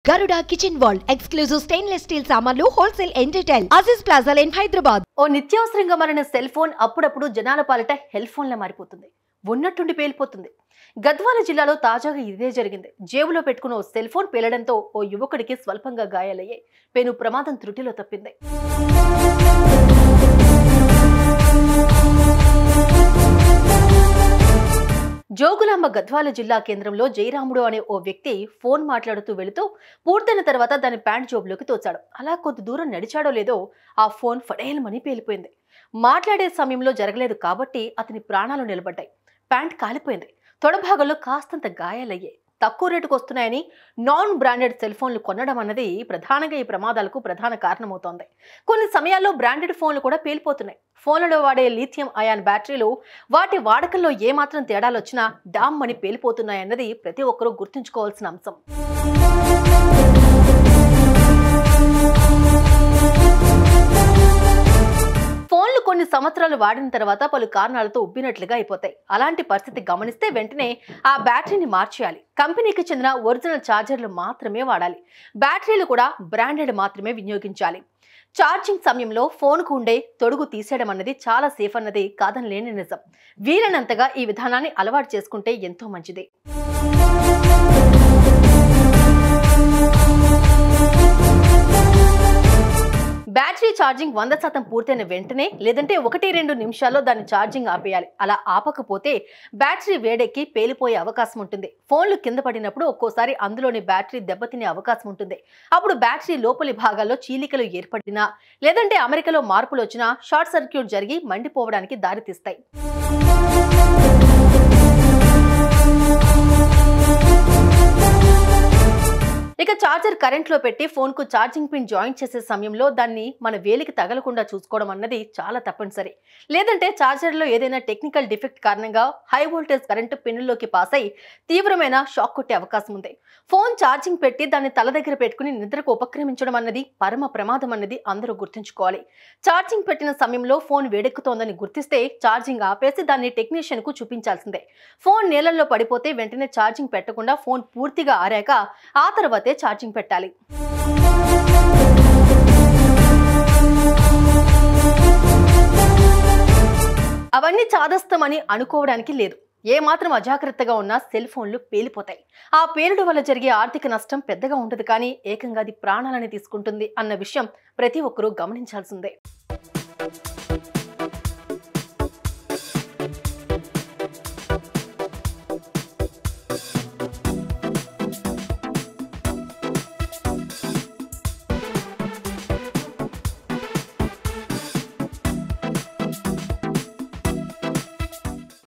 Garuda Kitchen World exclusive stainless steel సామాన్లు wholesale and retail Aziz Plaza in Hyderabad. ఓ నిత్యావసరంగా మారిన cell phone అప్పుడప్పుడు జనాల పాలిట హెల్ ఫోన్ లా మారిపోతుంది. ఉన్నట్టుండి పేలిపోతుంది. గద్వాల జిల్లాలో తాజాగా ఇదే జరిగింది. జేబులో పెట్టుకున్న ఓ సెల్ ఫోన్ పేలడంతో ఓ యువకుడికి స్వల్పంగా గాయాలయ్యాయి. పెను ప్రమాదం త్రుటిలో తప్పింది. జోగులాంబ గద్వాల జిల్లా కేంద్రంలో జయరాముడు అనే ఓ వ్యక్తి ఫోన్ మాట్లాడుతూ వెళుతూ పూర్తయిన తర్వాత దాని ప్యాంట్ జోబులోకి తోచాడు. అలా కొద్ది దూరం నడిచాడో లేదో ఆ ఫోన్ ఫడేలమని పేలిపోయింది. మాట్లాడే సమయంలో జరగలేదు కాబట్టి అతని ప్రాణాలు నిలబడ్డాయి. ప్యాంట్ కాలిపోయింది. తొడ భాగంలో కాస్తంత గాయాలయ్యాయి. తక్కువ రేటుకు వస్తున్నాయని నాన్ బ్రాండెడ్ సెల్ ఫోన్లు కొనడం అన్నది ప్రధానంగా ఈ ప్రమాదాలకు ప్రధాన కారణమవుతోంది. కొన్ని సమయాల్లో బ్రాండెడ్ ఫోన్లు కూడా పేలిపోతున్నాయి. ఫోన్లలో వాడే లిథియం అయాన్ బ్యాటరీలు వాటి వాడకంలో ఏమాత్రం తేడాలు వచ్చినా డామ్ అని పేలిపోతున్నాయన్నది ప్రతి ఒక్కరూ గుర్తుంచుకోవాల్సిన అంశం. ఫోన్లు కొన్ని సంవత్సరాలు వాడిన తర్వాత పలు కారణాలతో ఉబ్బినట్లుగా అయిపోతాయి. అలాంటి పరిస్థితి గమనిస్తే వెంటనే ఆ బ్యాటరీని మార్చేయాలి. కంపెనీకి చెందిన ఒరిజినల్ ఛార్జర్లు మాత్రమే వాడాలి. బ్యాటరీలు కూడా బ్రాండెడ్ మాత్రమే వినియోగించాలి. ఛార్జింగ్ సమయంలో ఫోన్కు ఉండే తొడుగు తీసేయడం అన్నది చాలా సేఫ్ అన్నది కాదనలేని నిజం. వీలైనంతగా ఈ విధానాన్ని అలవాటు చేసుకుంటే ఎంతో మంచిది. బ్యాటరీ ఛార్జింగ్ 100% పూర్తయిన వెంటనే లేదంటే 1-2 నిమిషాల్లో దాని ఛార్జింగ్ ఆపేయాలి. అలా ఆపకపోతే బ్యాటరీ వేడెక్కి పేలిపోయే అవకాశం ఉంటుంది. ఫోన్లు కింద పడినప్పుడు ఒక్కోసారి అందులోని బ్యాటరీ దెబ్బతినే అవకాశం ఉంటుంది. అప్పుడు బ్యాటరీ లోపలి భాగాల్లో చీలికలు ఏర్పడినా లేదంటే అమరికలో మార్పులు వచ్చినా షార్ట్ సర్క్యూట్ జరిగి మండిపోవడానికి దారితీస్తాయి. ఇక ఛార్జర్ కరెంట్లో పెట్టి ఫోన్కు ఛార్జింగ్ పిన్ జాయిన్ చేసే సమయంలో దాన్ని మన వేలికి తగలకుండా చూసుకోవడం అన్నది చాలా తప్పనిసరి. లేదంటే ఛార్జర్లో ఏదైనా టెక్నికల్ డిఫెక్ట్ కారణంగా హై వోల్టేజ్ కరెంటు పిన్నుల్లోకి పాస్ అయి తీవ్రమైన షాక్ కొట్టే అవకాశం ఉంది. ఫోన్ ఛార్జింగ్ పెట్టి దాన్ని తల దగ్గర పెట్టుకుని నిద్రకు ఉపక్రమించడం అన్నది పరమ ప్రమాదం అన్నది అందరూ గుర్తుంచుకోవాలి. ఛార్జింగ్ పెట్టిన సమయంలో ఫోన్ వేడెక్కుతోందని గుర్తిస్తే ఛార్జింగ్ ఆపేసి దాన్ని టెక్నీషియన్కు చూపించాల్సిందే. ఫోన్ నీళ్ళల్లో పడిపోతే వెంటనే ఛార్జింగ్ పెట్టకుండా ఫోన్ పూర్తిగా ఆరాక ఆ తర్వాతే ఛార్జింగ్ పెట్టాలి. అవన్నీ చాదస్తమని అనుకోవడానికి లేదు. ఏమాత్రం అజాగ్రత్తగా ఉన్నా సెల్ ఫోన్లు పేలిపోతాయి. ఆ పేలుడు వల్ల జరిగే ఆర్థిక నష్టం పెద్దగా ఉండదు, కానీ ఏకంగా అది ప్రాణాలని తీసుకుంటుంది అన్న విషయం ప్రతి ఒక్కరూ గమనించాల్సిందే.